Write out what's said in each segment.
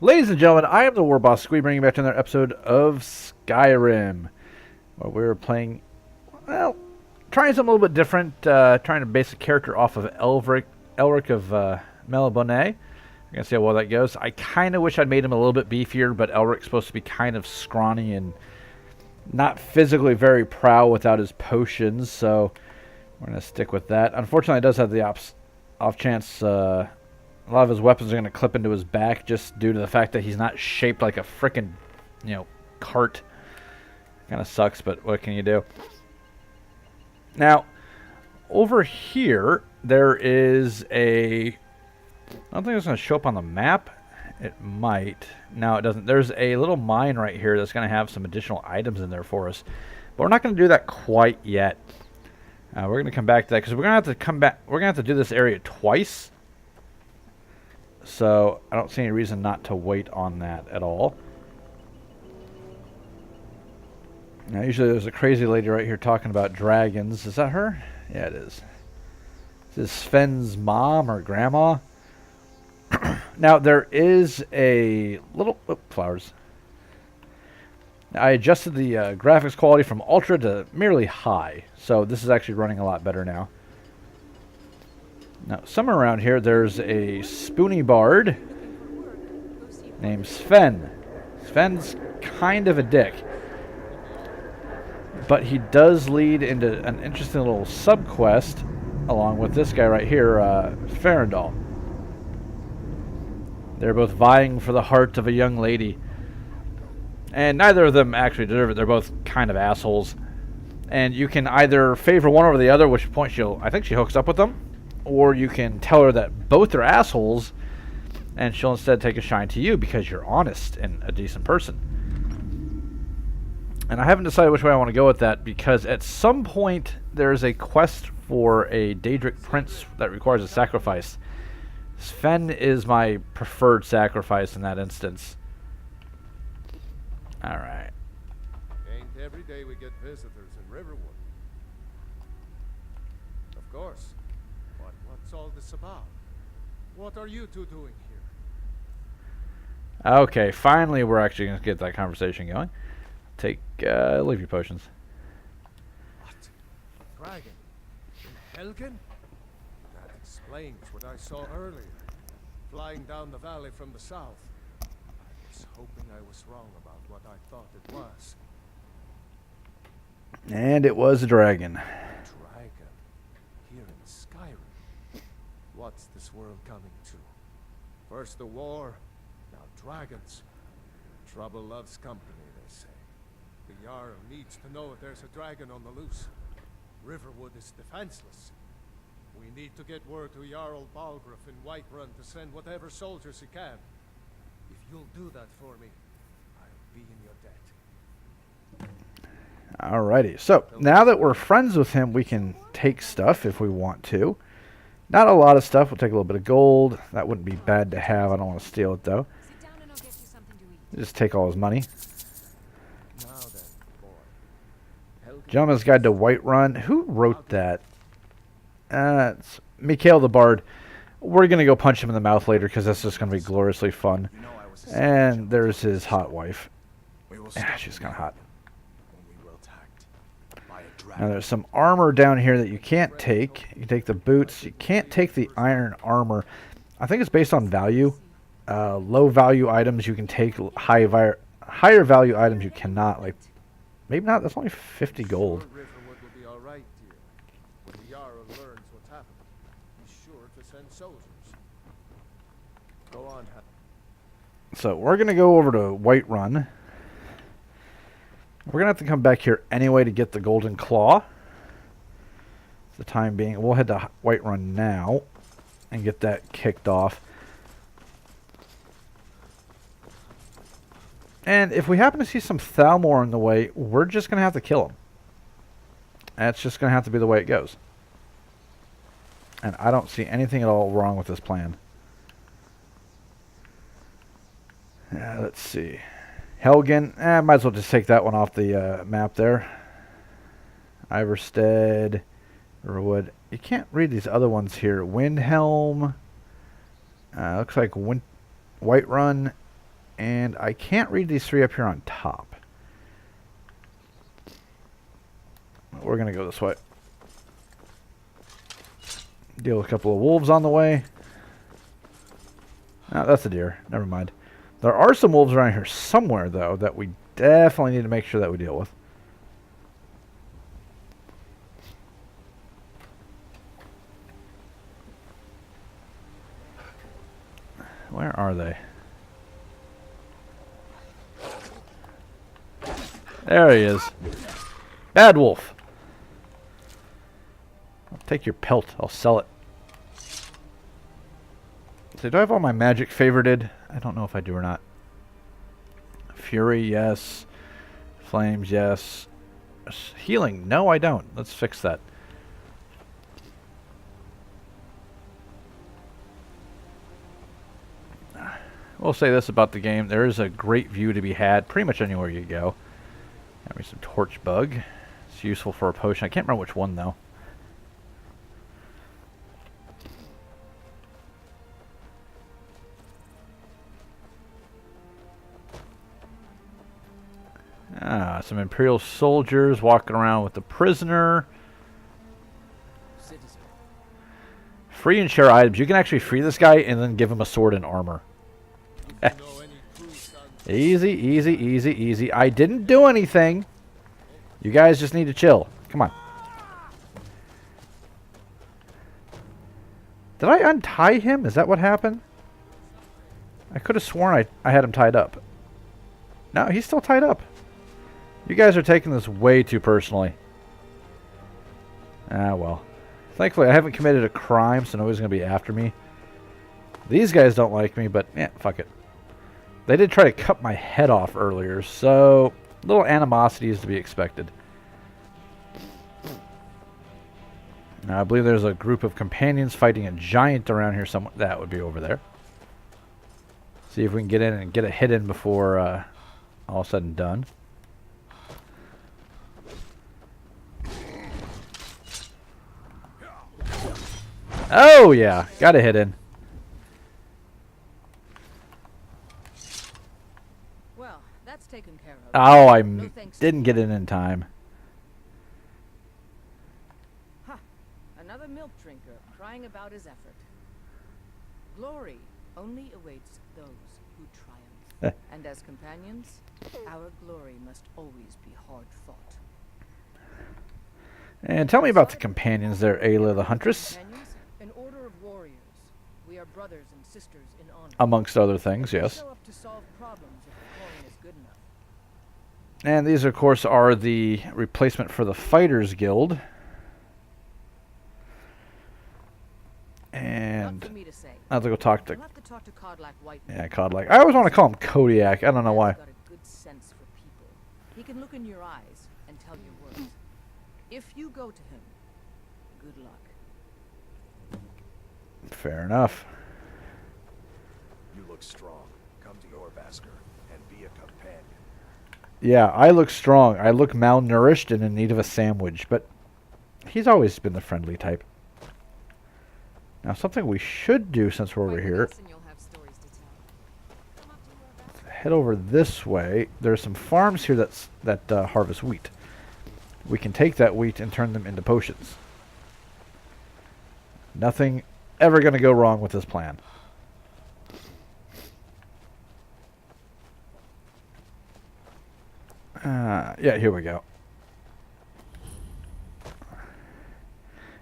Ladies and gentlemen, I am the War Boss Squee, bringing you back to another episode of Skyrim, where we're playing, well, trying something a little bit different, trying to base a character off of Elric of Melibone. We're going to see how well that goes. I kind of wish I'd made him a little bit beefier, but Elric's supposed to be kind of scrawny and not physically very proud without his potions, so we're going to stick with that. Unfortunately, it does have the off chance a lot of his weapons are going to clip into his back just due to the fact that he's not shaped like a frickin', cart. Kind of sucks, but what can you do? Now, over here, there is a... I don't think it's going to show up on the map. It might. No, it doesn't. There's a little mine right here that's going to have some additional items in there for us. But we're not going to do that quite yet. We're going to come back to that because we're going to have to come back. We're going to have to do this area twice. So I don't see any reason not to wait on that at all. Now, usually there's a crazy lady right here talking about dragons. Is that her? Yeah, it is. Is this Sven's mom or grandma? Now, there is a little... Oh, flowers. I adjusted the graphics quality from ultra to merely high. So this is actually running a lot better now. Now, somewhere around here, there's a spoony bard named Sven. Sven's kind of a dick. But he does lead into an interesting little sub-quest along with this guy right here, Farandal. They're both vying for the heart of a young lady. And neither of them actually deserve it. They're both kind of assholes. And you can either favor one over the other, which point I think she hooks up with them. Or you can tell her that both are assholes, and she'll instead take a shine to you because you're honest and a decent person. And I haven't decided which way I want to go with that, because at some point there's a quest for a Daedric prince that requires a sacrifice. Sven is my preferred sacrifice in that instance. Alright. Ain't every day we get visitors in Riverwood. Of course. But what's all this about? What are you two doing here? Okay, finally we're actually going to get that conversation going. Leave your potions. What? Dragon? In Helgen? That explains what I saw earlier. Flying down the valley from the south. I was hoping I was wrong about what I thought it was. And it was a dragon. Dragon? Here in Skyrim? What's this world coming to? First the war, now dragons. Trouble loves company, they say. The Jarl needs to know if there's a dragon on the loose. Riverwood is defenseless. We need to get word to Jarl Balgruuf in Whiterun to send whatever soldiers he can. If you'll do that for me, I'll be in your debt. Alrighty, so now that we're friends with him, we can take stuff if we want to. Not a lot of stuff. We'll take a little bit of gold. That wouldn't be bad to have. I don't want to steal it, though. Just take all his money. Now then, boy. Gentleman's Guide to Whiterun. Who wrote that? It's Mikhail the Bard. We're going to go punch him in the mouth later because that's just going to be gloriously fun. And there's his hot wife. Yeah, she's kind of hot. Now there's some armor down here that you can't take. You can take the boots. You can't take the iron armor. I think it's based on value. Low value items you can take. Higher value items you cannot. Like, maybe not. That's only 50 gold. Riverwood will be all right, dear. When the Jarl learns what's happened, he's sure to send soldiers. Go on. So we're going to go over to Whiterun. We're going to have to come back here anyway to get the golden claw. For the time being. We'll head to Whiterun now and get that kicked off. And if we happen to see some Thalmor in the way, we're just going to have to kill him. That's just going to have to be the way it goes. And I don't see anything at all wrong with this plan. Let's see. Helgen. Might as well just take that one off the map there. Iverstead. Riverwood. You can't read these other ones here. Windhelm. Looks like Whiterun. And I can't read these 3 up here on top. We're going to go this way. Deal with a couple of wolves on the way. Oh, that's a deer. Never mind. There are some wolves around here somewhere, though, that we definitely need to make sure that we deal with. Where are they? There he is. Bad wolf. I'll take your pelt. I'll sell it. So do I have all my magic favorited? I don't know if I do or not. Fury, yes. Flames, yes. Healing, no I don't. Let's fix that. We'll say this about the game. There is a great view to be had pretty much anywhere you go. Got me some torch bug. It's useful for a potion. I can't remember which one though. Ah, some Imperial soldiers walking around with the prisoner. Citizen. Free and share items. You can actually free this guy and then give him a sword and armor. Easy, easy, easy, easy. I didn't do anything. You guys just need to chill. Come on. Did I untie him? Is that what happened? I could have sworn I had him tied up. No, he's still tied up. You guys are taking this way too personally. Ah, well. Thankfully, I haven't committed a crime, so nobody's going to be after me. These guys don't like me, but yeah, fuck it. They did try to cut my head off earlier, so little animosity is to be expected. Now, I believe there's a group of companions fighting a giant around here somewhere. That would be over there. See if we can get in and get a hit in before all said and done. Oh, yeah. Got a hit in. Well, that's taken care of. Oh, I No thanks. didn't get in time. Ha! Another milk drinker crying about his effort. Glory only awaits those who triumph. And as companions, our glory must always be hard fought. And tell me about the companions there, Ayla the Huntress. Companions, an order of warriors. We are brothers and sisters in honor. Amongst other things, We yes. show up to solve problems if the calling is good enough. And these, of course, are the replacement for the Fighters Guild. And Not for me to say. I have to go talk to... You'll have to talk to Codlac Whiterun. Yeah, Codlac. I always want to call him Kodiak. I don't know why. He's got a good sense for people. He can look in your eyes and tell your words. If you go to him, good luck. Fair enough. You look strong. Come to your Vasker and be a companion. Yeah, I look strong. I look malnourished and in need of a sandwich, but he's always been the friendly type. Now, something we should do since we're over here, head over this way. There's some farms here that harvest wheat. We can take that wheat and turn them into potions. Nothing ever going to go wrong with this plan. Yeah, here we go.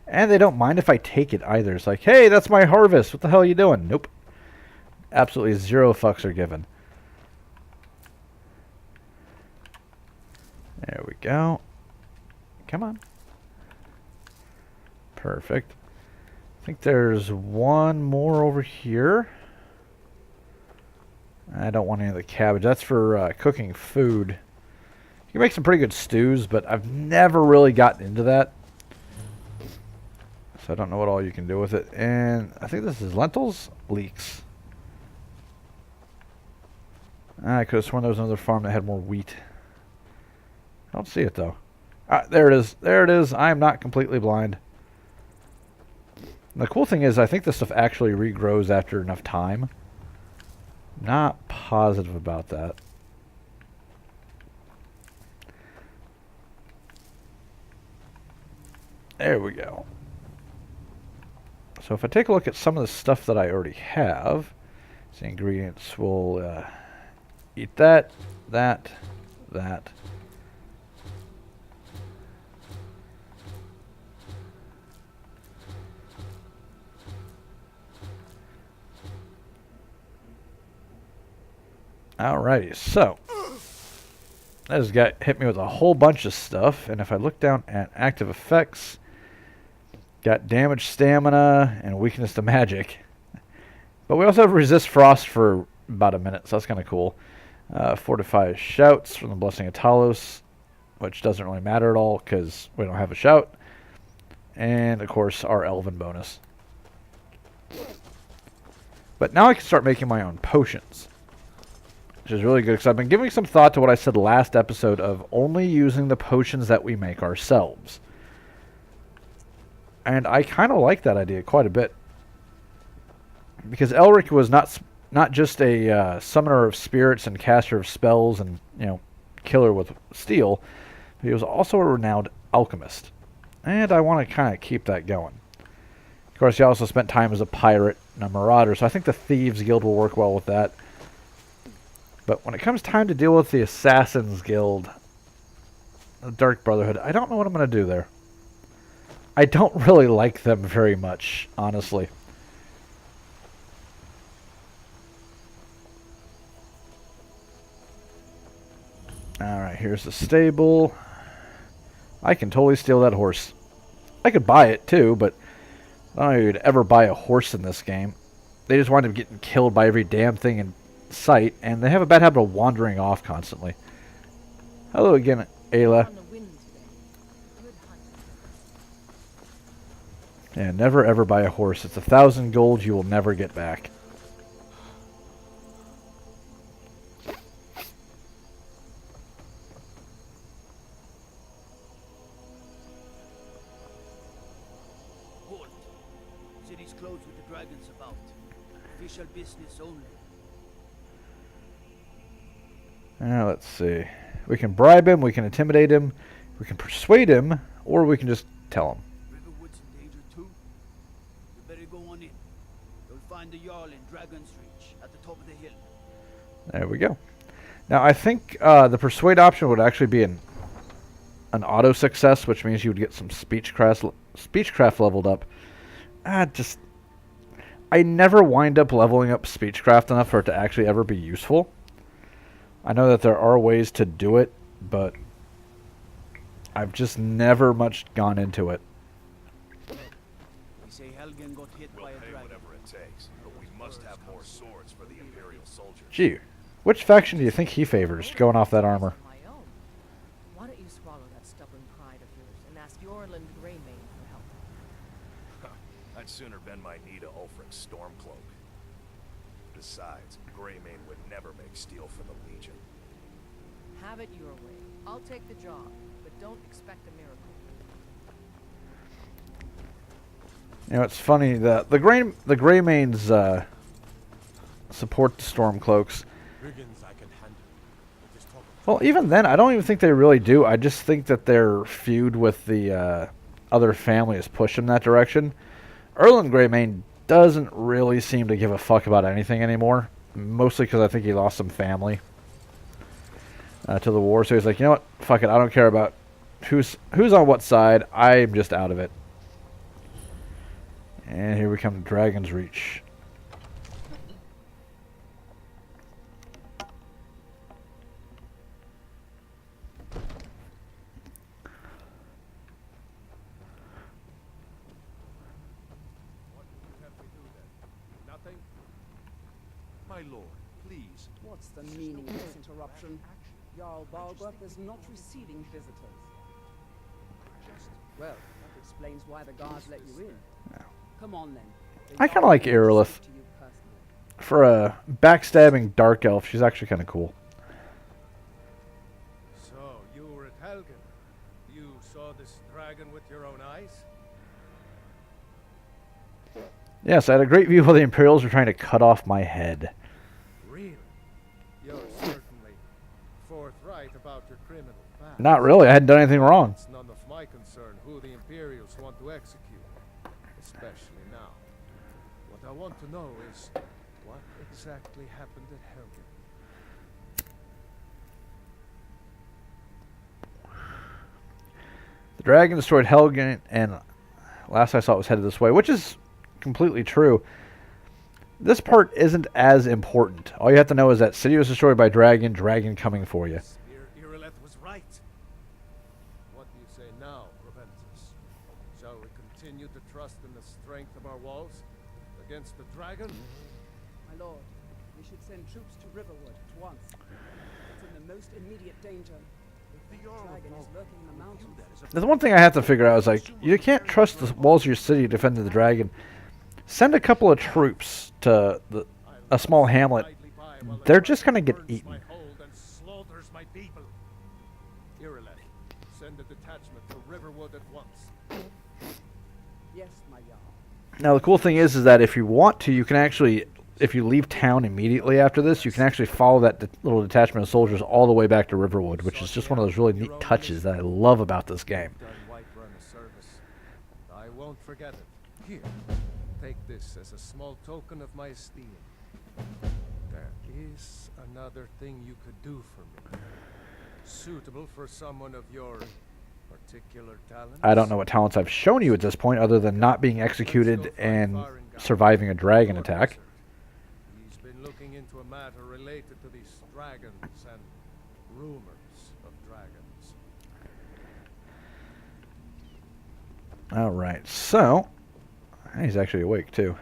And they don't mind if I take it either. It's like, hey, that's my harvest. What the hell are you doing? Nope. Absolutely zero fucks are given. There we go. Come on. Perfect. I think there's one more over here. I don't want any of the cabbage. That's for cooking food. You can make some pretty good stews, but I've never really gotten into that. So I don't know what all you can do with it. And I think this is lentils? Leeks. I could have sworn there was another farm that had more wheat. I don't see it, though. There it is. There it is. I am not completely blind. And the cool thing is, I think this stuff actually regrows after enough time. Not positive about that. There we go. So if I take a look at some of the stuff that I already have, the ingredients will eat that, that. Alrighty, so that has hit me with a whole bunch of stuff, and if I look down at active effects, got damage, stamina, and weakness to magic. But we also have resist frost for about a minute, so that's kind of cool. Fortify shouts from the Blessing of Talos, which doesn't really matter at all because we don't have a shout. And of course our elven bonus. But now I can start making my own potions, which is really good because I've been giving some thought to what I said last episode of only using the potions that we make ourselves. And I kind of like that idea quite a bit. Because Elric was not just a summoner of spirits and caster of spells and, killer with steel, but he was also a renowned alchemist. And I want to kind of keep that going. Of course, he also spent time as a pirate and a marauder, so I think the Thieves Guild will work well with that. But when it comes time to deal with the Assassins Guild, the Dark Brotherhood, I don't know what I'm going to do there. I don't really like them very much, honestly. Alright, here's the stable. I can totally steal that horse. I could buy it too, but I don't know if you'd ever buy a horse in this game. They just wind up getting killed by every damn thing in sight, and they have a bad habit of wandering off constantly. Hello again, Ayla. Yeah, never ever buy a horse. It's 1,000 gold you will never get back. Halt. City's closed with the dragons about. Official business only. Let's see. We can bribe him, we can intimidate him, we can persuade him, or we can just tell him. Riverwood's in danger too. You better go on in. You'll find the Jarl in Dragon's Reach at the top of the hill. There we go. Now I think the persuade option would actually be an auto success, which means you would get some speechcraft leveled up. I never wind up leveling up speechcraft enough for it to actually ever be useful. I know that there are ways to do it, but I've just never much gone into it. They say Helgen got hit by a We'll pay dragon. whatever it takes, but we must have more swords for the Imperial soldiers. Gee, which faction do you think he favors, going off that armor? My own. Why don't you swallow that stubborn pride of yours and ask Yorland Greymane for help? I'd sooner bend my knee to Ulfric's Stormcloak. Besides, Greymane would never make steel for the Legion. Have it your way. I'll take the job, but don't expect a miracle. It's funny that the Greymanes support the Stormcloaks. Brigands I can handle. But just talk Well, even then, I don't even think they really do. I just think that their feud with the other family is pushed in that direction. Erland Greymane doesn't really seem to give a fuck about anything anymore. Mostly because I think he lost some family to the war. So he's like, you know what? Fuck it. I don't care about who's on what side. I'm just out of it. And here we come to Dragon's Reach. what would you have me do then? Nothing? My lord, please. What's the meaning of this interruption? Jarl Balgruuf is not receiving visitors. Well, that explains why the guards let you in. Come on then. The I kinda Jarl like will Irilith. speak to you personally. For a backstabbing dark elf, she's actually kind of cool. So, you were at Helgen. You saw this dragon with your own eyes? Yes, I had a great view while the Imperials were trying to cut off my head. Really? You're certainly forthright about your criminal past. Not really. I hadn't done anything wrong. It's none of my concern who the Imperials want to execute, especially now. What I want to know is what exactly happened at Helgen. The dragon destroyed Helgen, and last I saw it was headed this way, which is completely true. This part isn't as important. All you have to know is that city was destroyed by dragon, dragon coming for you. Irileth was right. What do you say now, Proventus? Shall we continue to trust in the strength of our walls against the dragon? My lord, we should send troops to Riverwood at once. It's in the most immediate danger. The dragon is lurking in the mountains. There's one thing I have to figure out is, like, you can't trust the walls of your city defending the dragon. Send a couple of troops to a small hamlet. They're just going to get eaten. Send a detachment to Riverwood at once. Yes, my Jarl. Now, the cool thing is that if you want to, you can actually, if you leave town immediately after this, you can actually follow that little detachment of soldiers all the way back to Riverwood, which is just one of those really neat touches that I love about this game. Done Whiterun a service. I won't forget it. Here, take this as a small token of my esteem. There is another thing you could do for me. Suitable for someone of your particular talents. I don't know what talents I've shown you at this point other than not being executed and surviving a dragon attack. He's been looking into a matter related to these dragons and rumors of dragons. Alright, so he's actually awake too.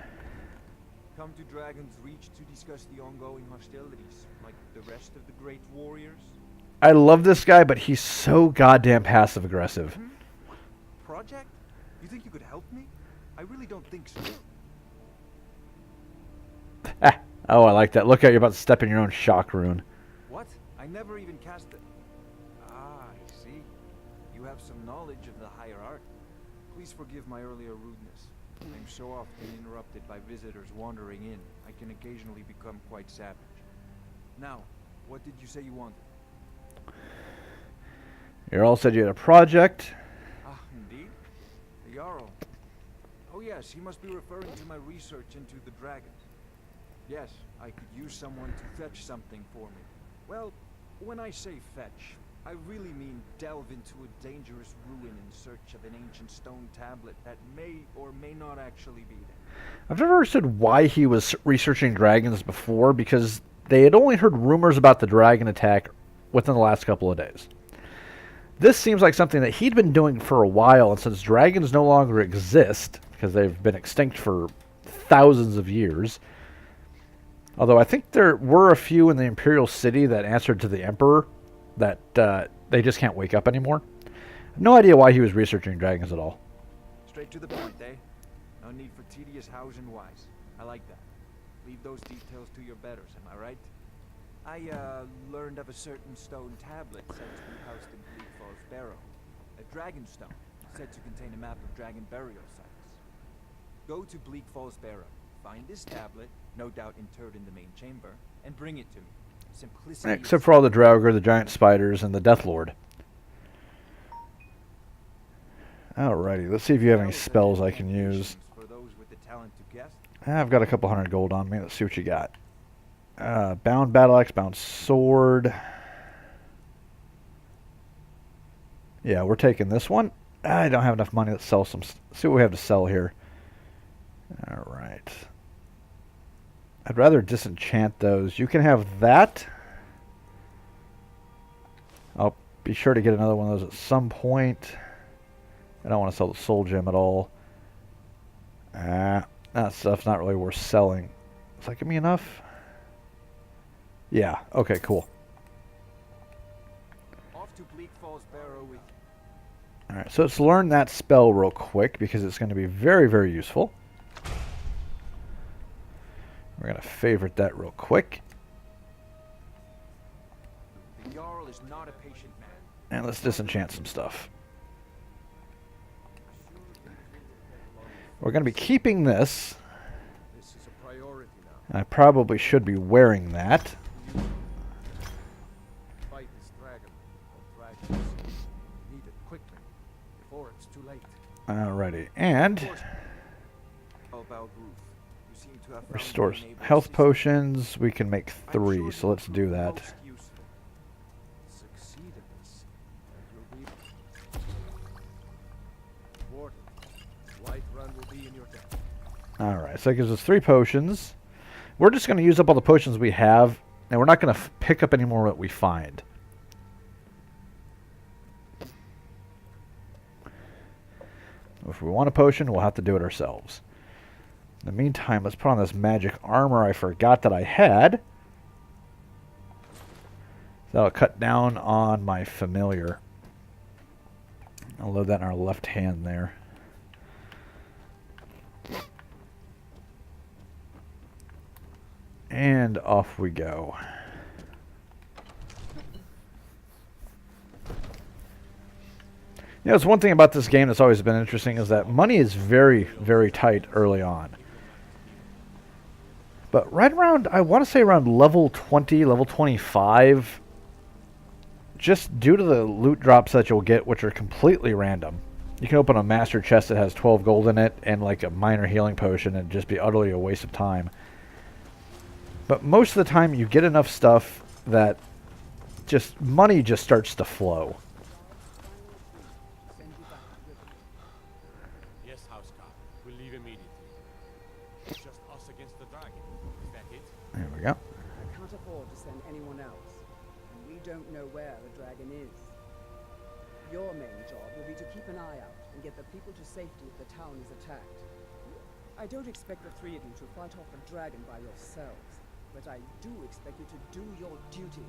Come to Dragon's Reach to discuss the ongoing hostilities, like the rest of the great warriors? I love this guy, but he's so goddamn passive aggressive. Project? You think you could help me? I really don't think so. Oh, I like that. Look out, you're about to step in your own shock rune. What? I never even cast it. Ah, I see. You have some knowledge of the higher art. Please forgive my earlier rudeness. I'm so often interrupted by visitors wandering in, I can occasionally become quite savage. Now, what did you say you wanted? Jarl said you had a project. Ah, indeed? The Jarl. Oh yes, he must be referring to my research into the dragons. Yes, I could use someone to fetch something for me. Well, when I say fetch, I really mean delve into a dangerous ruin in search of an ancient stone tablet that may or may not actually be there. I've never understood why he was researching dragons before, because they had only heard rumors about the dragon attack within the last couple of days. This seems like something that he'd been doing for a while, and since dragons no longer exist, because they've been extinct for thousands of years, although I think there were a few in the Imperial City that answered to the Emperor, that they just can't wake up anymore. I have no idea why he was researching dragons at all. Straight to the point, eh? No need for tedious hows and whys. I like that. Leave those details to your betters, am I right? I learned of a certain stone tablet said to be housed in Bleak Falls Barrow. A dragon stone, said to contain a map of dragon burial sites. Go to Bleak Falls Barrow, find this tablet, no doubt interred in the main chamber, and bring it to me. Simplicity. Except for all the Draugr, the giant spiders, and the Death Lord. Alrighty, let's see if you have any spells I can use. For those with the talent to guess. I've got a couple hundred gold on me. Let's see what you got. Bound battle axe, bound sword. Yeah, we're taking this one. I don't have enough money to sell some. See what we have to sell here. Alright. I'd rather disenchant those. You can have that. I'll be sure to get another one of those at some point. I don't want to sell the soul gem at all. That stuff's not really worth selling. Does that give me enough? Yeah, okay, cool. Off to Bleak Falls Barrow with Alright, so let's learn that spell real quick because it's going to be very, very useful. We're going to favorite that real quick. the Jarl is not a patient man. And let's disenchant some stuff. We're going to be keeping this. This is a priority now. I probably should be wearing that. dragon or dragons. Need it quickly, before it's too late. Alrighty, and How about Ruth? You seem to have found restores your neighbor's health sister. potions. We can make I'm 3, sure so you'll let's do prove that. most useful. Succeed at this, and you'll be... Warden, Whiterun will be in your debt. Alright, so that gives us 3 potions. We're just going to use up all the potions we have, and we're not going to pick up any more that we find. If we want a potion, we'll have to do it ourselves. In the meantime, let's put on this magic armor I forgot that I had. That'll cut down on my familiar. I'll load that in our left hand there. And off we go. You know, it's one thing about this game that's always been interesting is that money is very, very tight early on. But right around, I want to say around level 20, level 25, just due to the loot drops that you'll get, which are completely random. You can open a master chest that has 12 gold in it and like a minor healing potion and just be utterly a waste of time. But most of the time you get enough stuff that just money just starts to flow. Send you back to Riverwood. Yes, Housecarl. We'll leave immediately. It's just us against the dragon. Is that it? There we go. I can't afford to send anyone else, and we don't know where the dragon is. Your main job will be to keep an eye out and get the people to safety if the town is attacked. I don't expect the 3 of you to fight off the dragon by yourselves, but I do expect you to do your duty.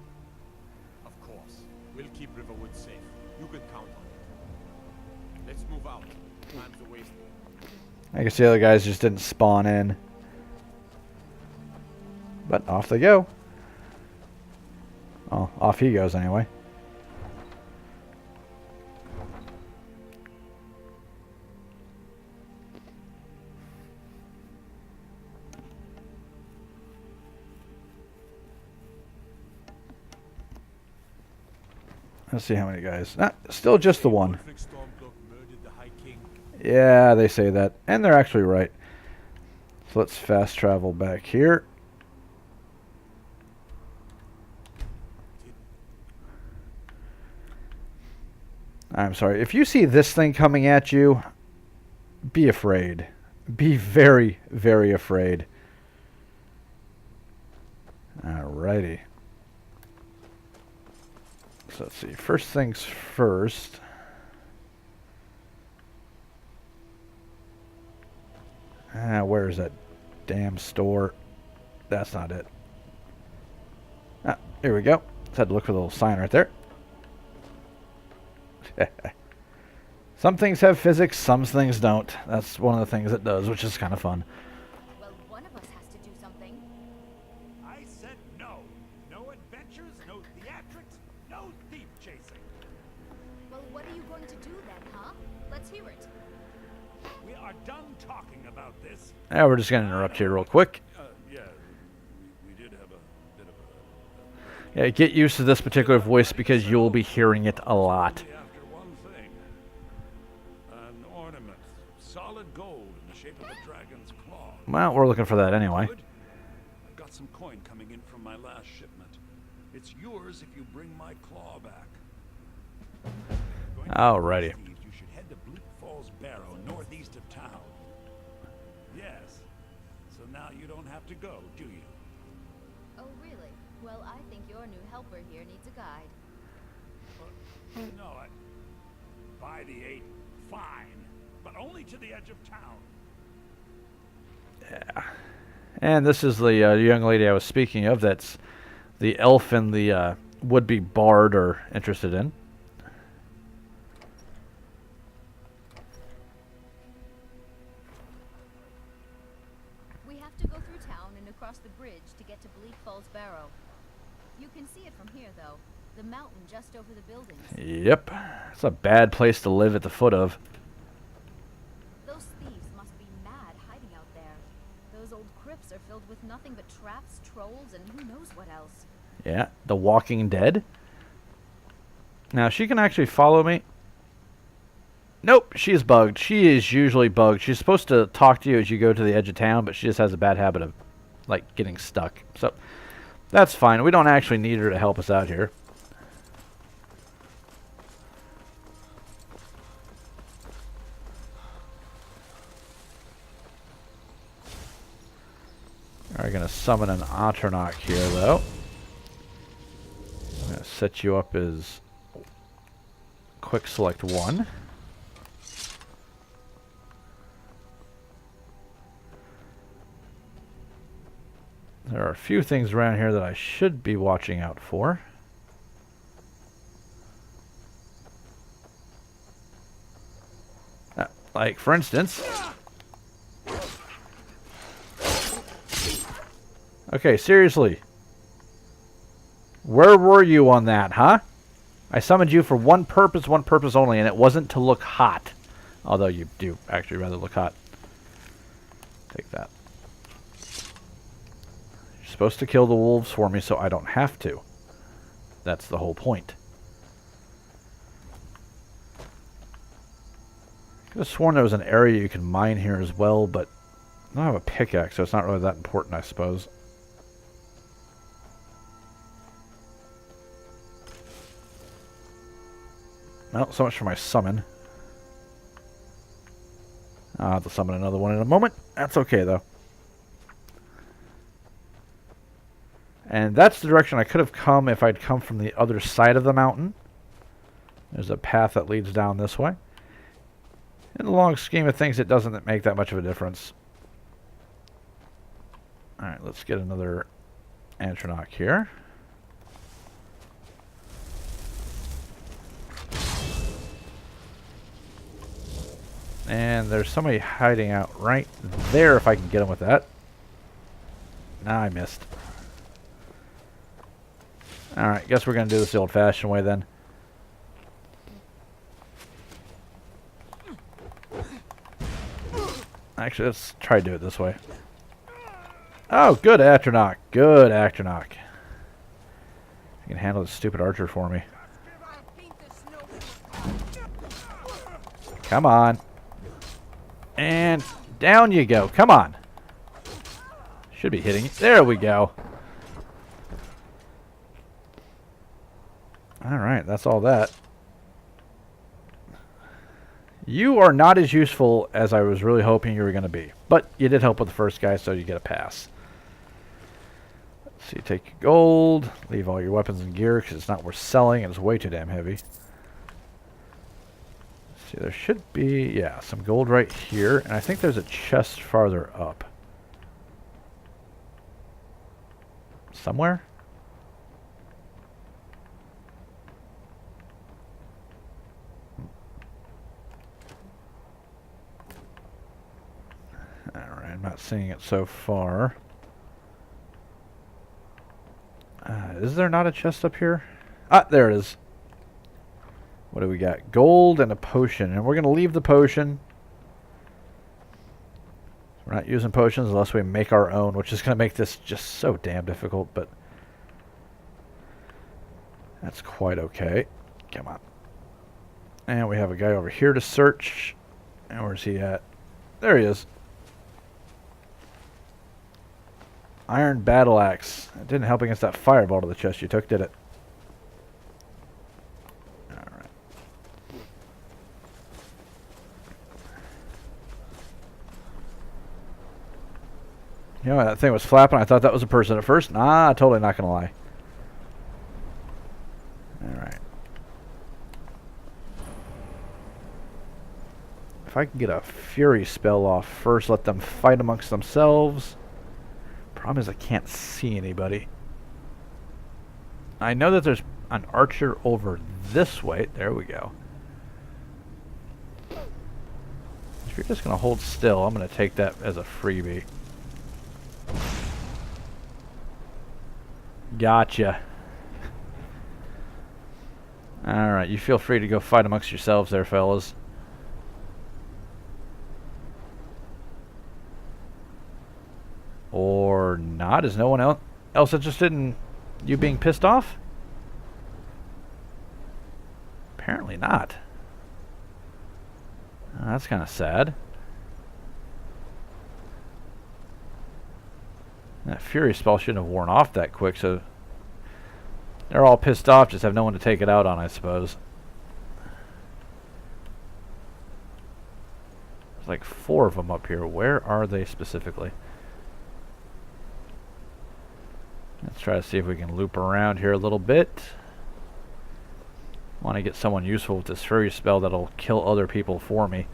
Of course. We'll keep Riverwood safe. You can count on it. Let's move out. Time's a wasting. I guess the other guys just didn't spawn in. But off they go. Oh, off he goes anyway. Let's see how many guys. Nah, still just the one. Murdered the High King. Yeah, they say that. And they're actually right. So let's fast travel back here. I'm sorry. If you see this thing coming at you, be afraid. Be very, very afraid. Alrighty. So let's see. First things first. Where's that damn store? That's not it. Ah, here we go. Just had to look for the little sign right there. Some things have physics, some things don't. That's one of the things it does, which is kind of fun. Well, one of us has to do something. I said no. No adventures, no theatrics, no thief chasing. Well, what are you going to do then, huh? Let's hear it. We are done talking about this. Yeah, we're just going to interrupt here real quick. Yeah, we did have a bit of a... Yeah, get used to this particular voice because you'll be hearing it a lot. After one thing. An ornament. Solid gold in the shape of a dragon's claw. Well, we're looking for that anyway. Good. I've got some coin coming in from my last shipment. It's yours if you bring my claw back. Going to Alrighty. Steve, you should head to Bleak Falls Barrow, northeast of town. Yes. So now you don't have to go, do you? Oh, really? Well, I think your new helper here needs a guide. No, by the 8, fine. But only to the edge of town. Yeah. And this is the young lady I was speaking of. That's the elf and the would-be bard are interested in. We have to go through town and across the bridge to get to Bleak Falls Barrow. You can see it from here, though. The mountain just over the buildings. Yep. It's a bad place to live at the foot of. Those thieves must be mad hiding out there. Those old crypts are filled with nothing but traps, trolls, and who knows what else. Yeah, The Walking Dead. Now, she can actually follow me. Nope, she is bugged. She is usually bugged. She's supposed to talk to you as you go to the edge of town, but she just has a bad habit of, like, getting stuck. So, that's fine. We don't actually need her to help us out here. We're going to summon an Atronach here, though. I'm going to set you up as quick select 1. There are a few things around here that I should be watching out for. Like, for instance... Okay, seriously. Where were you on that, huh? I summoned you for one purpose only, and it wasn't to look hot. Although you do actually rather look hot. Take that. You're supposed to kill the wolves for me so I don't have to. That's the whole point. I could have sworn there was an area you can mine here as well, but I don't have a pickaxe, so it's not really that important, I suppose. Well, so much for my summon. I'll have to summon another one in a moment. That's okay, though. And that's the direction I could have come if I'd come from the other side of the mountain. There's a path that leads down this way. In the long scheme of things, it doesn't make that much of a difference. Alright, let's get another Atronach here. And there's somebody hiding out right there if I can get him with that. Nah, I missed. Alright, guess we're going to do this the old-fashioned way then. Actually, let's try to do it this way. Oh, good Atronach. Good Atronach. You can handle this stupid archer for me. Come on. And down you go. Come on. Should be hitting. There we go. Alright, that's all that. You are not as useful as I was really hoping you were going to be. But you did help with the first guy, so you get a pass. So you take your gold, leave all your weapons and gear because it's not worth selling and it's way too damn heavy. See, there should be, yeah, some gold right here, and I think there's a chest farther up. Somewhere? Alright, I'm not seeing it so far. Is there not a chest up here? Ah, there it is. What do we got? Gold and a potion. And we're going to leave the potion. We're not using potions unless we make our own, which is going to make this just so damn difficult, but that's quite okay. Come on. And we have a guy over here to search. And where's he at? There he is. Iron battle axe. It didn't help against that fireball to the chest you took, did it? Alright. You know, that thing was flapping. I thought that was a person at first. Nah, totally not going to lie. Alright. If I can get a fury spell off first, let them fight amongst themselves. Problem is I can't see anybody. I know that there's an archer over this way. There we go. If you're just going to hold still, I'm going to take that as a freebie. Gotcha. Alright, you feel free to go fight amongst yourselves there, fellas. Or not? Is no one else interested in you being pissed off? Apparently not. That's kind of sad. That Fury spell shouldn't have worn off that quick, so they're all pissed off, just have no one to take it out on, I suppose. There's like 4 of them up here. Where are they specifically? Let's try to see if we can loop around here a little bit. Want to get someone useful with this Fury spell that'll kill other people for me.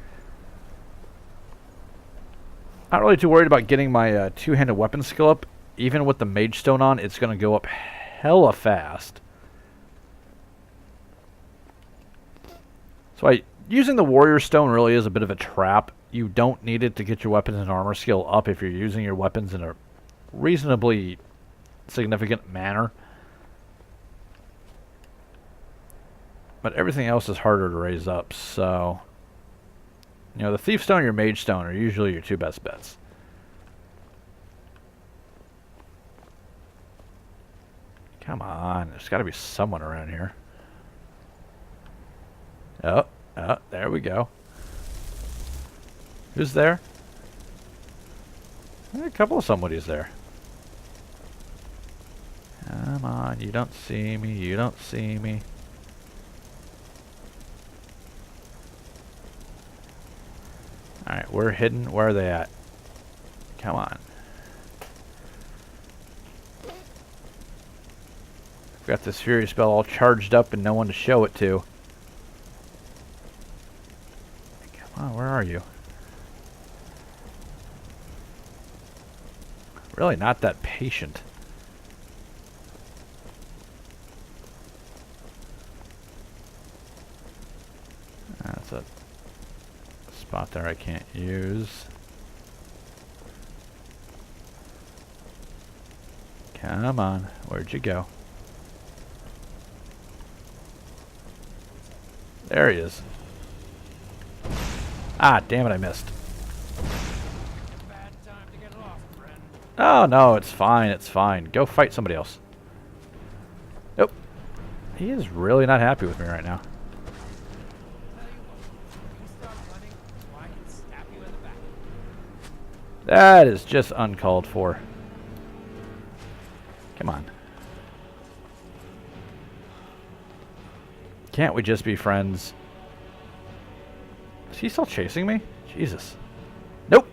Not really too worried about getting my two-handed weapon skill up. Even with the Mage Stone on, it's going to go up hella fast. So using the Warrior Stone really is a bit of a trap. You don't need it to get your weapons and armor skill up if you're using your weapons in a reasonably significant manner. But everything else is harder to raise up, so... You know, the Thief Stone and your Mage Stone are usually your 2 best bets. Come on, there's got to be someone around here. Oh, there we go. Who's there? A couple of somebody's there. Come on, you don't see me, you don't see me. Alright, we're hidden. Where are they at? Come on. I've got this Fury spell all charged up and no one to show it to. Come on, where are you? Really not that patient. That's a spot there I can't use. Come on, where'd you go? There he is. Ah, damn it, I missed. Bad time to get lost, friend. Oh, no, it's fine, it's fine. Go fight somebody else. Nope. He is really not happy with me right now. That is just uncalled for. Come on. Can't we just be friends? Is he still chasing me? Jesus. Nope.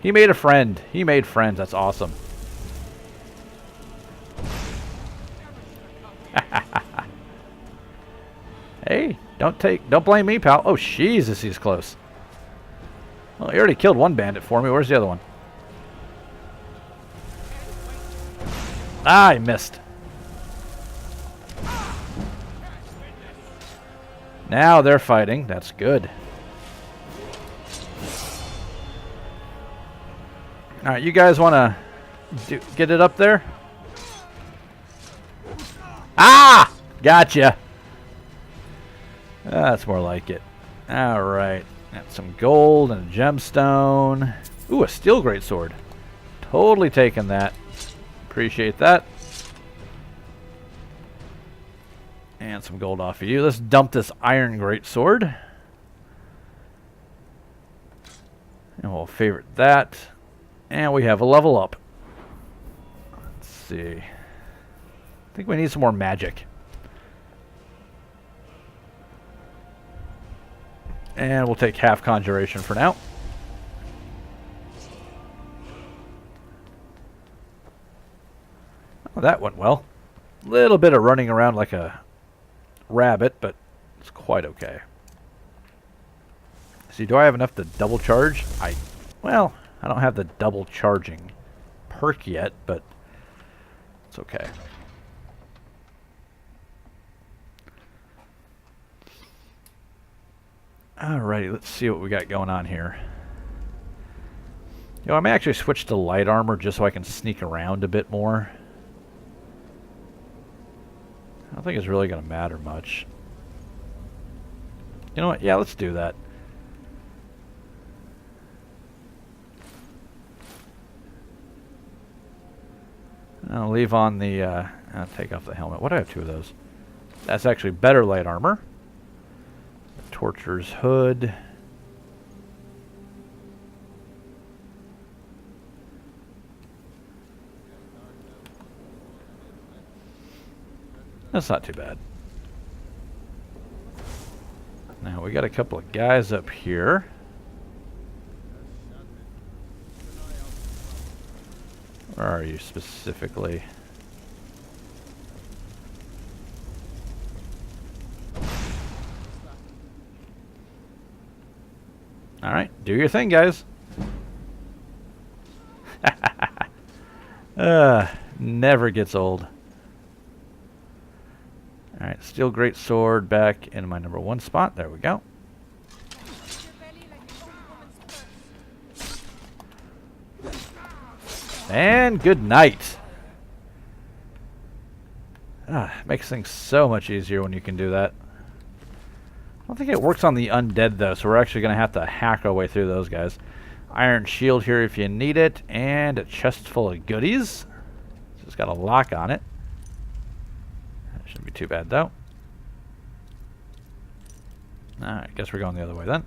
He made a friend. He made friends. That's awesome. Hey, don't blame me, pal. Oh, Jesus, he's close. Well, he already killed one bandit for me. Where's the other one? Ah, I missed. Now they're fighting. That's good. Alright, you guys want to get it up there? Ah! Gotcha. That's more like it. Alright. Got some gold and a gemstone. Ooh, a steel greatsword. Totally taking that. Appreciate that. And some gold off of you. Let's dump this iron greatsword. And we'll favorite that. And we have a level up. Let's see. I think we need some more magic. And we'll take half conjuration for now. Oh, that went well. Little bit of running around like a rabbit, but it's quite okay. See, do I have enough to double charge? Well, I don't have the double charging perk yet, but it's okay. Alrighty, let's see what we got going on here. I may actually switch to light armor just so I can sneak around a bit more. I don't think it's really going to matter much. You know what? Yeah, let's do that. I'll leave on the... I'll take off the helmet. What do I have 2 of those? That's actually better light armor. Torturer's hood. That's not too bad. Now we got a couple of guys up here. Where are you specifically? Alright, do your thing, guys. Never gets old. Alright, steel great sword back in my number 1 spot. There we go. And good night. Makes things so much easier when you can do that. I don't think it works on the undead though, so we're actually going to have to hack our way through those guys. Iron shield here if you need it, and a chest full of goodies. It's got a lock on it. That shouldn't be too bad though. Alright, I guess we're going the other way then.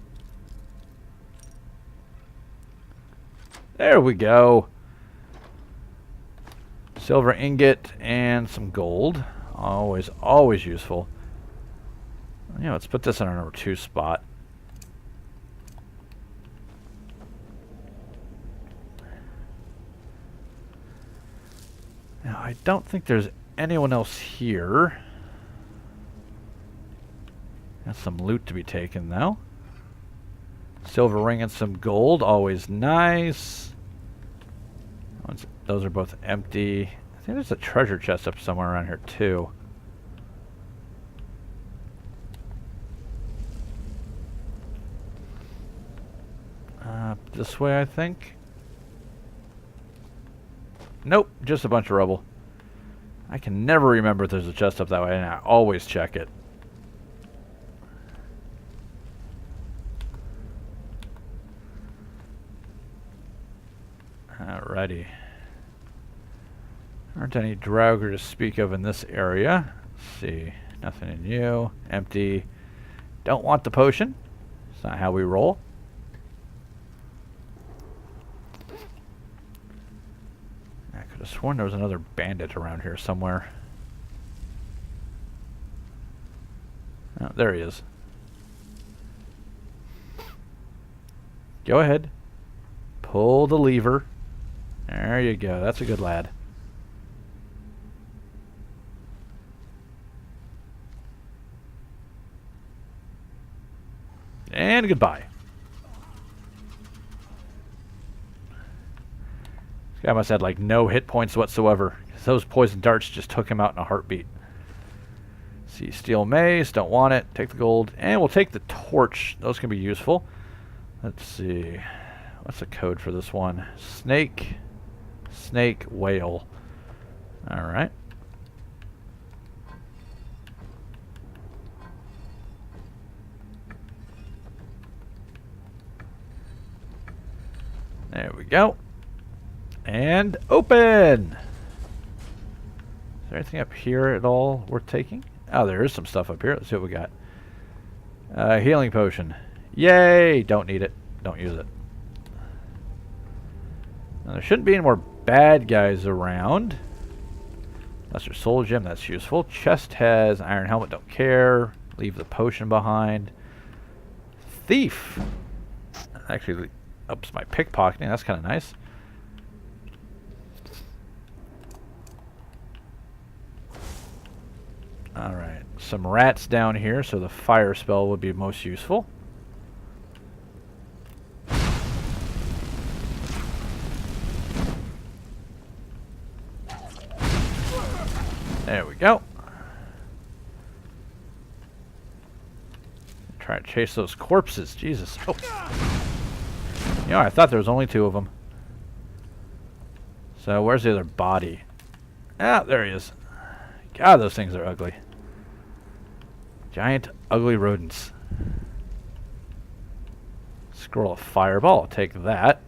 There we go. Silver ingot and some gold. Always, always useful. Yeah, let's put this in our number 2 spot. Now, I don't think there's anyone else here. Got some loot to be taken, though. Silver ring and some gold, always nice. Those are both empty. I think there's a treasure chest up somewhere around here, too. This way, I think. Nope, just a bunch of rubble. I can never remember if there's a chest up that way, and I always check it. Alrighty. Aren't any Draugr to speak of in this area. Let's see. Nothing in you. Empty. Don't want the potion. It's not how we roll. I could have sworn there was another bandit around here somewhere. Oh, there he is. Go ahead. Pull the lever. There you go. That's a good lad. And goodbye. This guy must have had like no hit points whatsoever. Those poison darts just took him out in a heartbeat. See, steel mace, don't want it. Take the gold, and we'll take the torch. Those can be useful. Let's see. What's the code for this one? Snake, whale. Alright. There we go. And open! Is there anything up here at all worth taking? Oh, there is some stuff up here. Let's see what we got. Healing potion. Yay! Don't need it. Don't use it. Now, there shouldn't be any more bad guys around. Lesser soul gem, that's useful. Chest has iron helmet, don't care. Leave the potion behind. Thief! Actually ups my pickpocketing, that's kind of nice. Alright, some rats down here, so the fire spell would be most useful. There we go. Try to chase those corpses, Jesus. Oh. You know, I thought there was only 2 of them. So, where's the other body? Ah, there he is. God, those things are ugly. Giant, ugly rodents. Scroll of fireball, I'll take that.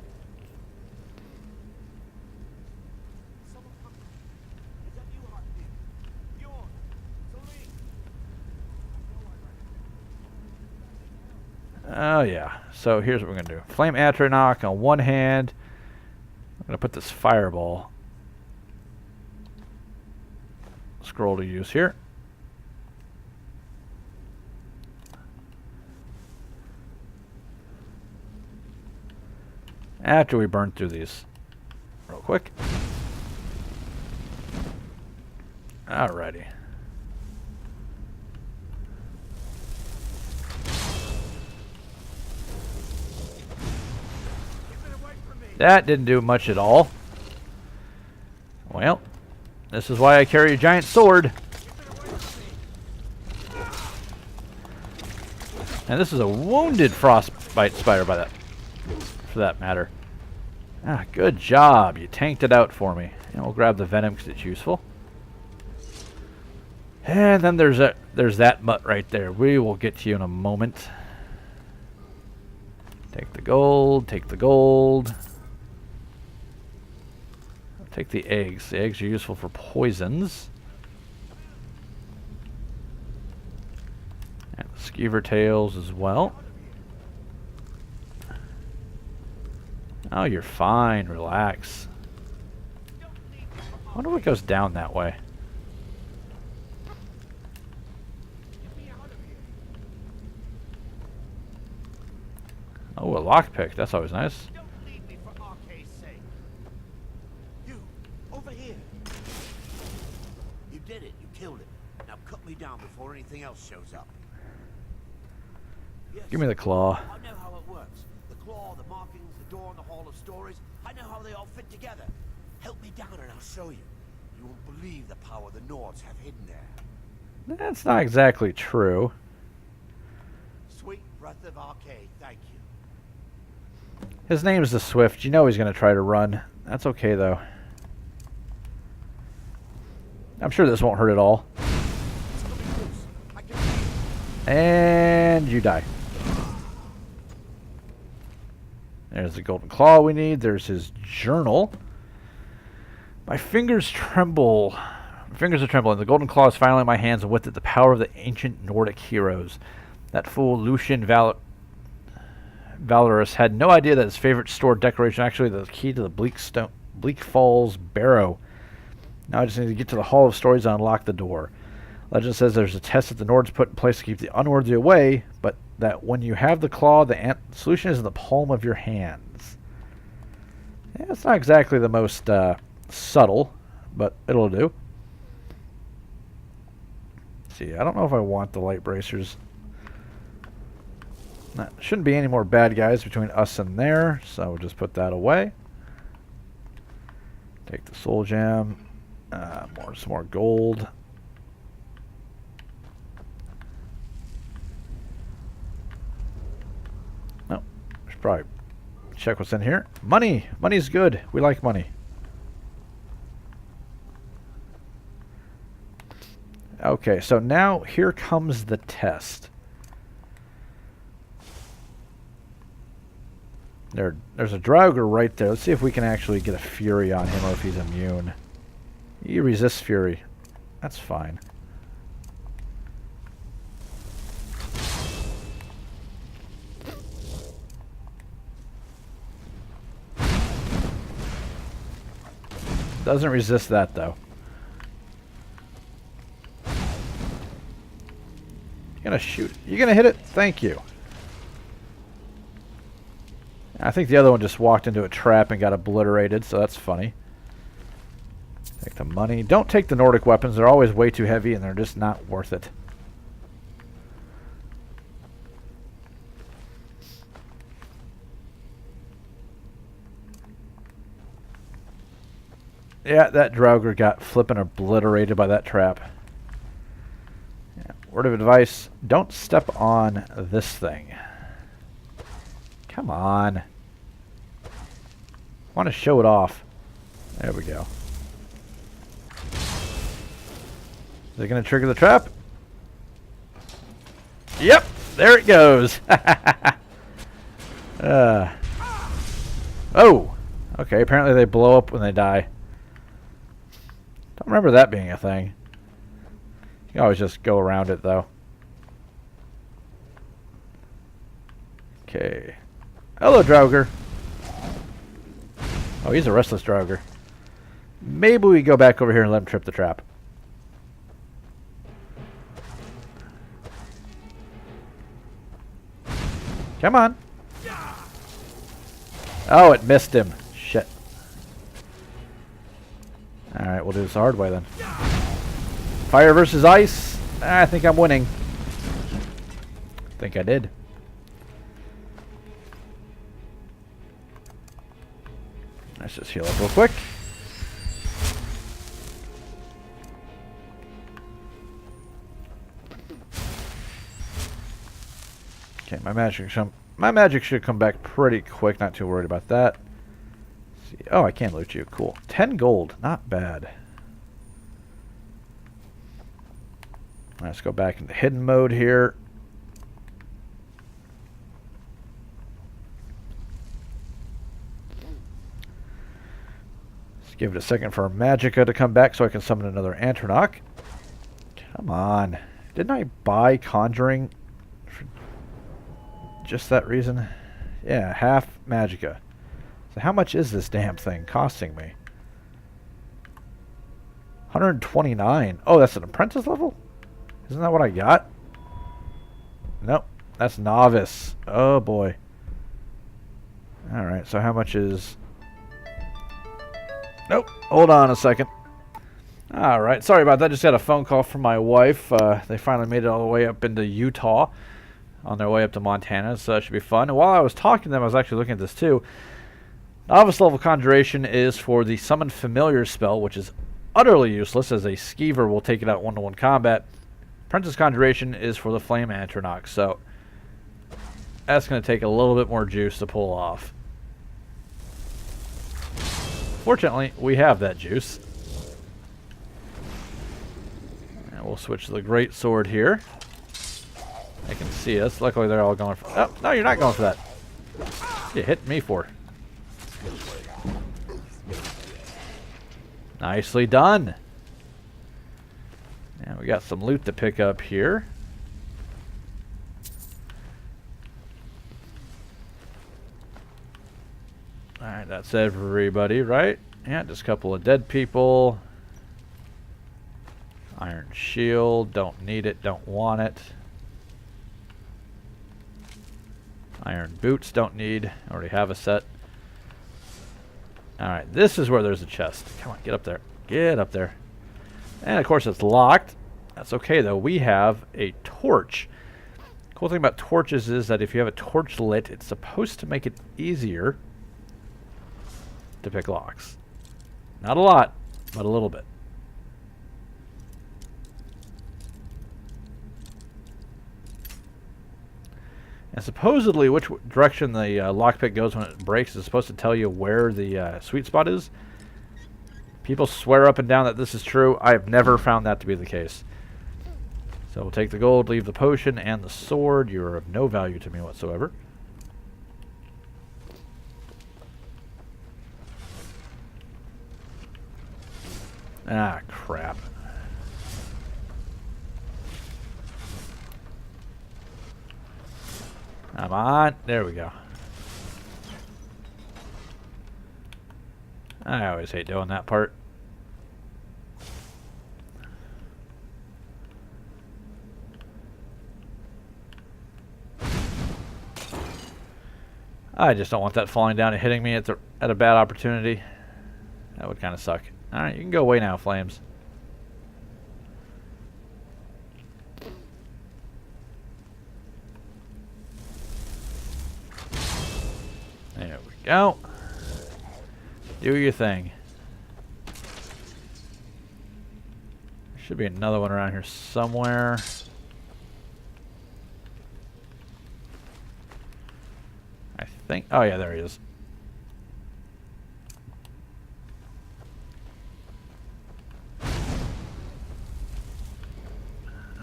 Oh yeah. So here's what we're gonna do. Flame Atronach on one hand. I'm gonna put this fireball scroll to use here. After we burn through these real quick. Alrighty. That didn't do much at all. Well, this is why I carry a giant sword. And this is a wounded frostbite spider for that matter. Ah, good job. You tanked it out for me. And we'll grab the venom because it's useful. And then there's that mutt right there. We will get to you in a moment. Take the gold, take the gold. Take the eggs. The eggs are useful for poisons. And the skeever tails as well. Oh, you're fine. Relax. I wonder what goes down that way. Oh, a lockpick. That's always nice. Down before anything else shows up. Yes. Give me the claw. I know how it works. The claw, the markings, the door in the Hall of Stories. I know how they all fit together. Help me down and I'll show you. You won't believe the power the Nords have hidden there. That's not exactly true. Sweet breath of Arcade, thank you. His name is the Swift. You know he's going to try to run. That's okay, though. I'm sure this won't hurt at all. And you die. There's the golden claw we need. There's his journal. My fingers tremble. My fingers are trembling. The golden claw is finally in my hands, and with it the power of the ancient Nordic heroes. That fool Lucian Valorous had no idea that his favorite store decoration actually the key to the Bleak Falls Barrow. Now I just need to get to the Hall of Stories and unlock the door. Legend says there's a test that the Nords put in place to keep the unworthy away, but that when you have the claw, the solution is in the palm of your hands. Yeah, it's not exactly the most subtle, but it'll do. See, I don't know if I want the light bracers. Shouldn't be any more bad guys between us and there, so we'll just put that away. Take the soul gem, some more gold. Probably check what's in here. Money! Money's good. We like money. Okay, so now here comes the test. There's a Draugr right there. Let's see if we can actually get a Fury on him or if he's immune. He resists Fury. That's fine. Doesn't resist that, though. You're gonna shoot. You're gonna hit it? Thank you. I think the other one just walked into a trap and got obliterated, so that's funny. Take the money. Don't take the Nordic weapons. They're always way too heavy, and they're just not worth it. Yeah, that Draugr got flippin' obliterated by that trap. Yeah. Word of advice, don't step on this thing. Come on. I want to show it off. There we go. Is it going to trigger the trap? Yep, there it goes. Oh, okay, apparently they blow up when they die. Don't remember that being a thing. You can always just go around it, though. Okay. Hello, Draugr. Oh, he's a restless Draugr. Maybe we go back over here and let him trip the trap. Come on. Oh, it missed him. Shit. Alright, we'll do this the hard way then. Fire versus ice. I think I'm winning. I think I did. Let's just heal up real quick. Okay, my magic should come back pretty quick. Not too worried about that. Let's see. Oh, I can loot you. Cool. 10 gold. Not bad. Let's go back into hidden mode here. Let's give it a second for Magicka to come back so I can summon another Antronach. Come on. Didn't I buy Conjuring for just that reason? Yeah, half Magicka. So how much is this damn thing costing me? 129. Oh, that's an apprentice level? Isn't that what I got? Nope. That's novice. Oh, boy. Alright, so how much is... Nope. Hold on a second. Alright, sorry about that. Just got a phone call from my wife. They finally made it all the way up into Utah on their way up to Montana, so that should be fun. And while I was talking to them, I was actually looking at this too. Novice level Conjuration is for the Summon Familiar spell, which is utterly useless, as a Skeever will take it out one-to-one combat. Apprentice Conjuration is for the Flame Antronach, so that's going to take a little bit more juice to pull off. Fortunately, we have that juice. And we'll switch to the Great Sword here. They can see us. Luckily, they're all going for... Oh, no, you're not going for that. You hit me for. Nicely done. And we got some loot to pick up here. Alright, that's everybody, right? Yeah, just a couple of dead people. Iron shield, don't need it, don't want it. Iron boots, don't need, already have a set. Alright, this is where there's a chest. Come on, get up there. Get up there. And of course it's locked. That's okay though. We have a torch. Cool thing about torches is that if you have a torch lit, it's supposed to make it easier to pick locks. Not a lot, but a little bit. And supposedly which direction the lockpick goes when it breaks is supposed to tell you where the sweet spot is. People swear up and down that this is true. I have never found that to be the case. So we'll take the gold, leave the potion, and the sword. You are of no value to me whatsoever. Ah, crap. Come on. There we go. I always hate doing that part. I just don't want that falling down and hitting me at a bad opportunity. That would kind of suck. Alright, you can go away now, Flames. There we go. Do your thing. There should be another one around here somewhere. I think. Oh, yeah, there he is.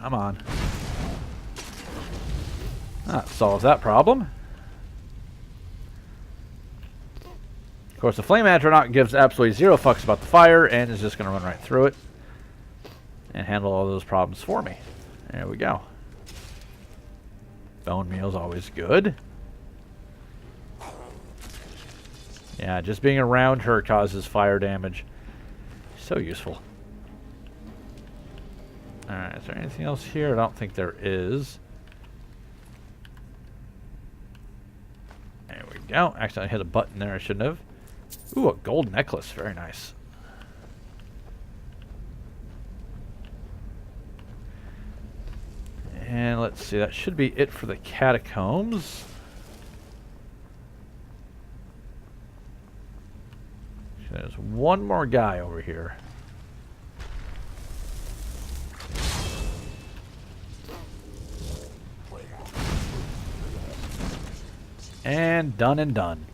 Come on. That solves that problem. Of course, the Flame Atronach gives absolutely zero fucks about the fire and is just going to run right through it and handle all those problems for me. There we go. Bone meal's always good. Yeah, just being around her causes fire damage. So useful. Alright, is there anything else here? I don't think there is. There we go. Actually, I hit a button there I shouldn't have. Ooh, a gold necklace. Very nice. And let's see, that should be it for the catacombs. There's one more guy over here. And done and done.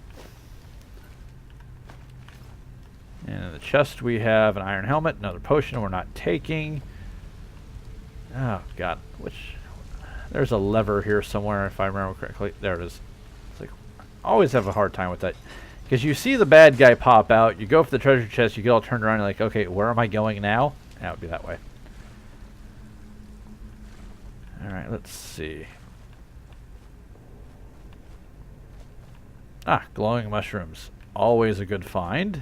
And in the chest we have an iron helmet, another potion we're not taking. Oh god, there's a lever here somewhere if I remember correctly. There it is. It's like, I always have a hard time with that. Because you see the bad guy pop out, you go for the treasure chest, you get all turned around and like, okay, where am I going now? And that would be that way. Alright, let's see. Ah, glowing mushrooms. Always a good find.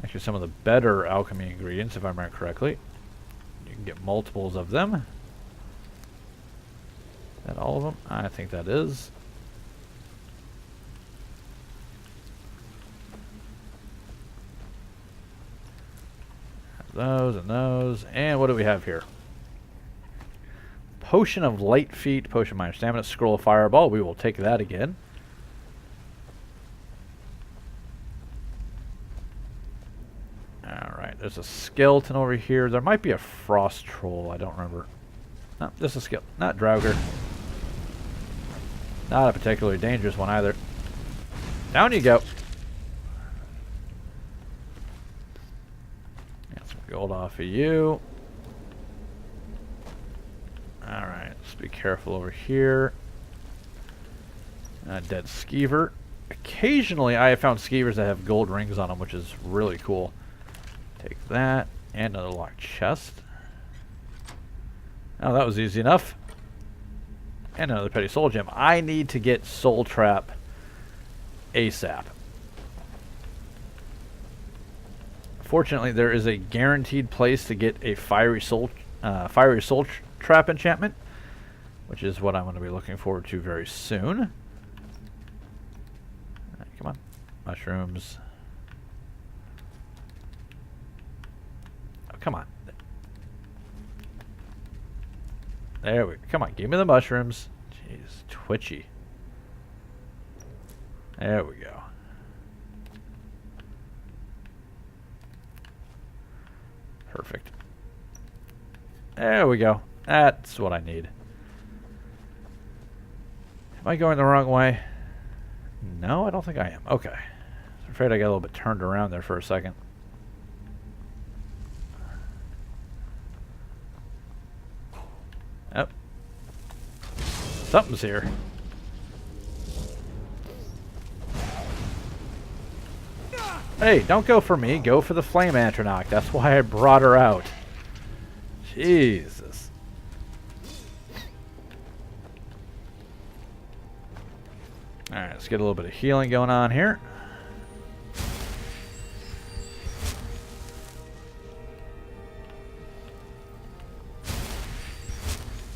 Actually, some of the better alchemy ingredients, if I remember correctly. You can get multiples of them. Is that all of them? I think that is. Those and those. And what do we have here? Potion of Light Feet, Potion of Minor Stamina, Scroll of Fireball. We will take that again. Alright, there's a skeleton over here. There might be a frost troll, I don't remember. No, this is a skeleton. Not Draugr. Not a particularly dangerous one either. Down you go. Get some gold off of you. Alright, let's be careful over here. Dead skeever. Occasionally I have found skeevers that have gold rings on them, which is really cool. Take that. And another locked chest. Oh, that was easy enough. And another petty soul gem. I need to get Soul Trap ASAP. Fortunately, there is a guaranteed place to get a fiery soul trap enchantment, which is what I'm going to be looking forward to very soon. All right, come on, mushrooms. Oh, come on. There we go. Come on, give me the mushrooms. Jeez, twitchy. There we go. Perfect. There we go. That's what I need. Am I going the wrong way? No, I don't think I am. Okay. I'm afraid I got a little bit turned around there for a second. Yep. Something's here. Hey, don't go for me. Go for the Flame Atronach. That's why I brought her out. Jesus. Alright, let's get a little bit of healing going on here.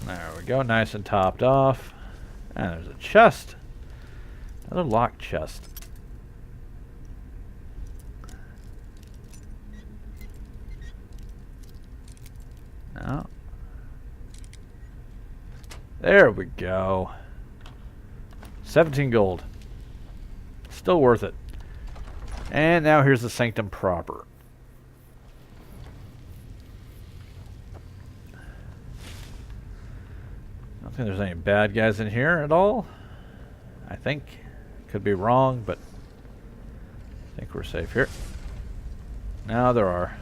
There we go, nice and topped off. And there's a chest. Another locked chest. No. There we go. 17 gold. Still worth it. And now here's the Sanctum proper. I don't think there's any bad guys in here at all. I think. Could be wrong, but I think we're safe here. Now there are.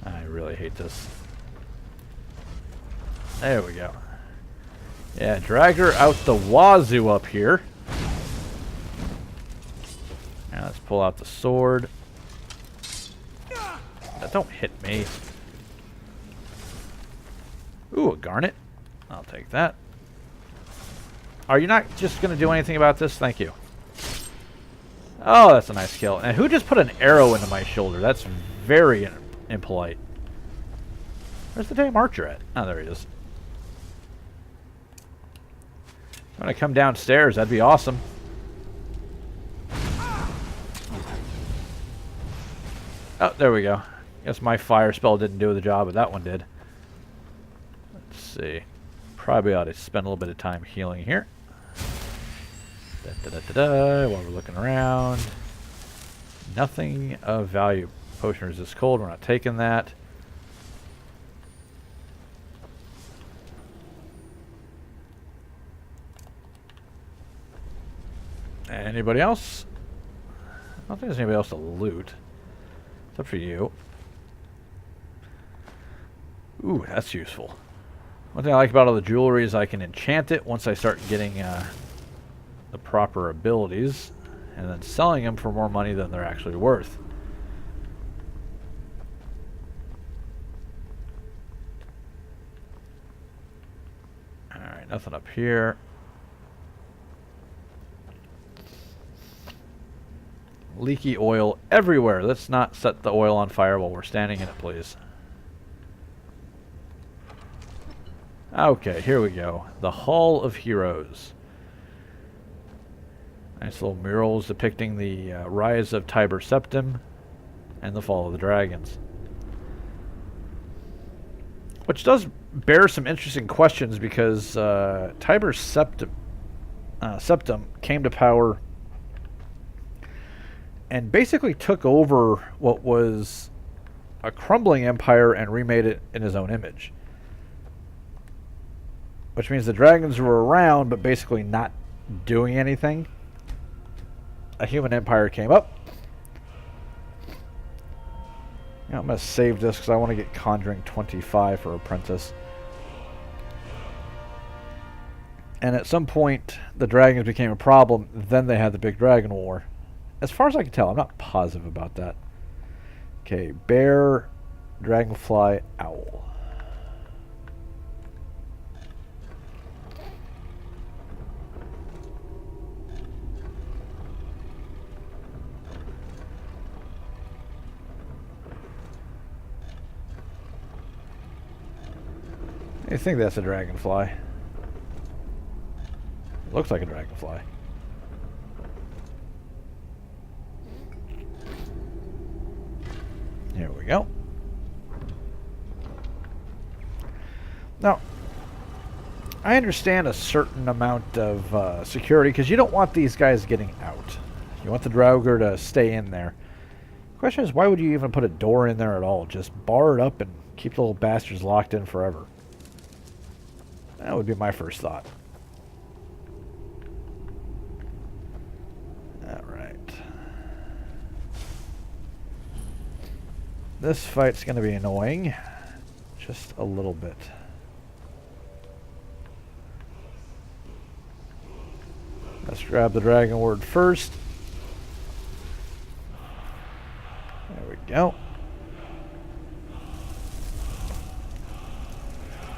I really hate this. There we go. Yeah, drag her out the wazoo up here. Now let's pull out the sword. Don't hit me. Ooh, a garnet. I'll take that. Are you not just going to do anything about this? Thank you. Oh, that's a nice kill. And who just put an arrow into my shoulder? That's very impolite. Where's the damn archer at? Oh, there he is. I'm going to come downstairs. That'd be awesome. Oh, there we go. Guess my fire spell didn't do the job, but that one did. Let's see. Probably ought to spend a little bit of time healing here. While we're looking around. Nothing of value. Potion resist cold. We're not taking that. Anybody else? I don't think there's anybody else to loot. It's up for you. Ooh, that's useful. One thing I like about all the jewelry is I can enchant it once I start getting the proper abilities, and then selling them for more money than they're actually worth. Alright, nothing up here. Leaky oil everywhere. Let's not set the oil on fire while we're standing in it, please. Okay, here we go. The Hall of Heroes. Nice little murals depicting the rise of Tiber Septim and the fall of the dragons. Which does bear some interesting questions because Tiber Septim came to power and basically took over what was a crumbling empire and remade it in his own image. Which means the dragons were around, but basically not doing anything. A human empire came up. You know, I'm going to save this because I want to get Conjuring 25 for Apprentice. And at some point, the dragons became a problem. Then they had the big dragon war. As far as I can tell, I'm not positive about that. Okay, bear, dragonfly, owl. I think that's a dragonfly. Looks like a dragonfly. Here we go. Now, I understand a certain amount of security because you don't want these guys getting out. You want the Draugr to stay in there. The question is, why would you even put a door in there at all? Just bar it up and keep the little bastards locked in forever. That would be my first thought. Alright. This fight's going to be annoying. Just a little bit. Let's grab the dragon word first. There we go.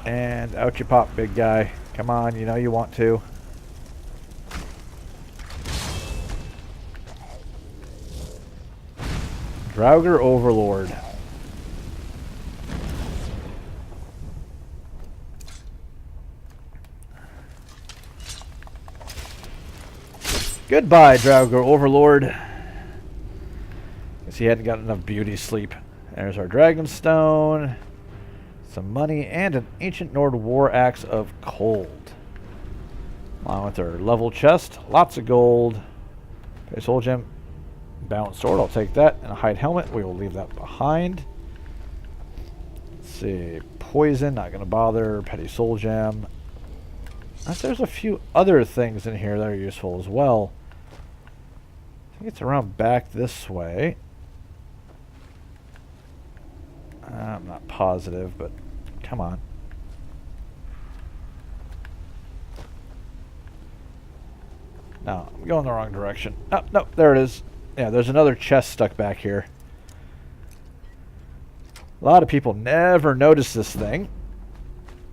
And out you pop, big guy. Come on, you know you want to. Draugr Overlord. Goodbye, Draugr Overlord. Guess he hadn't got enough beauty sleep. There's our Dragonstone. Some money and an ancient Nord war axe of cold. Along with our level chest, lots of gold. Okay, soul gem, balanced sword, I'll take that. And a hide helmet, we will leave that behind. Let's see, poison, not gonna bother. Petty soul gem. There's a few other things in here that are useful as well. I think it's around back this way. I'm not positive, but come on. No, I'm going the wrong direction. Oh, no, there it is. Yeah, there's another chest stuck back here. A lot of people never notice this thing.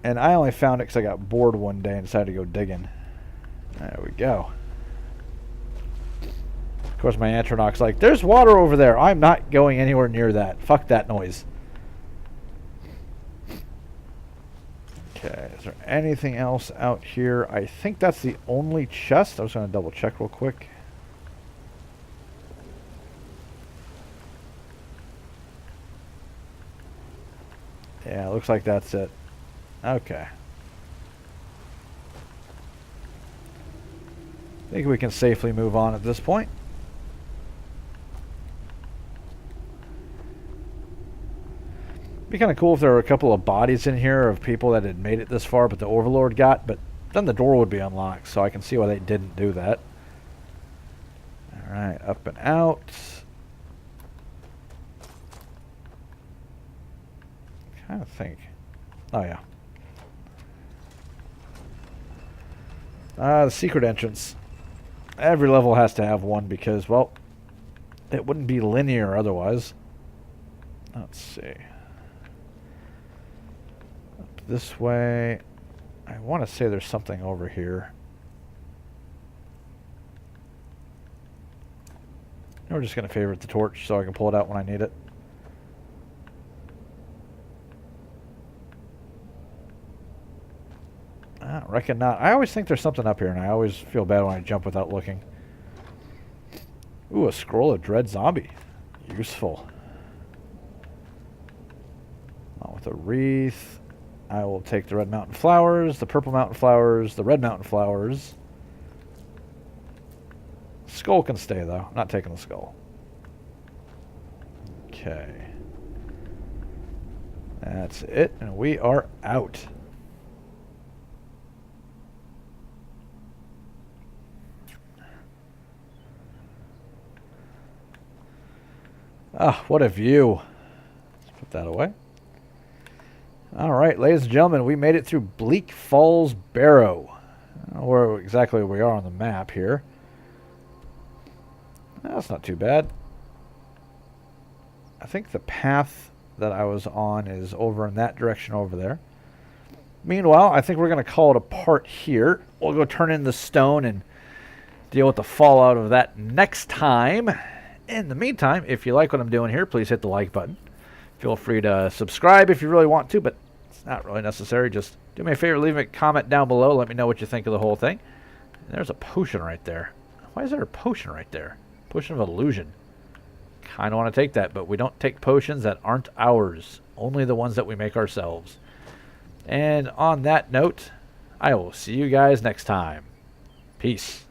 And I only found it because I got bored one day and decided to go digging. There we go. Of course, my Atronach's like, there's water over there. I'm not going anywhere near that. Fuck that noise. Okay, is there anything else out here? I think that's the only chest. I was going to double check real quick. Yeah, looks like that's it. Okay. I think we can safely move on at this point. Be kind of cool if there were a couple of bodies in here of people that had made it this far but the Overlord got, but then the door would be unlocked, so I can see why they didn't do that. Alright, up and out. Kind of think. Oh, yeah. The secret entrance. Every level has to have one because, well, it wouldn't be linear otherwise. Let's see. Up this way. I want to say there's something over here. We're just going to favorite the torch so I can pull it out when I need it. I reckon not. I always think there's something up here, and I always feel bad when I jump without looking. Ooh, a scroll of Dread Zombie. Useful. With a wreath. I will take the red mountain flowers, the purple mountain flowers, the red mountain flowers. Skull can stay, though. I'm not taking the skull. Okay. That's it, and we are out. Ah, what a view. Let's put that away. Alright, ladies and gentlemen, we made it through Bleak Falls Barrow. I don't know where exactly we are on the map here. That's not too bad. I think the path that I was on is over in that direction over there. Meanwhile, I think we're going to call it a part here. We'll go turn in the stone and deal with the fallout of that next time. In the meantime, if you like what I'm doing here, please hit the like button. Feel free to subscribe if you really want to, but it's not really necessary. Just do me a favor, leave a comment down below. Let me know what you think of the whole thing. And there's a potion right there. Why is there a potion right there? Potion of illusion. Kind of want to take that, but we don't take potions that aren't ours. Only the ones that we make ourselves. And on that note, I will see you guys next time. Peace.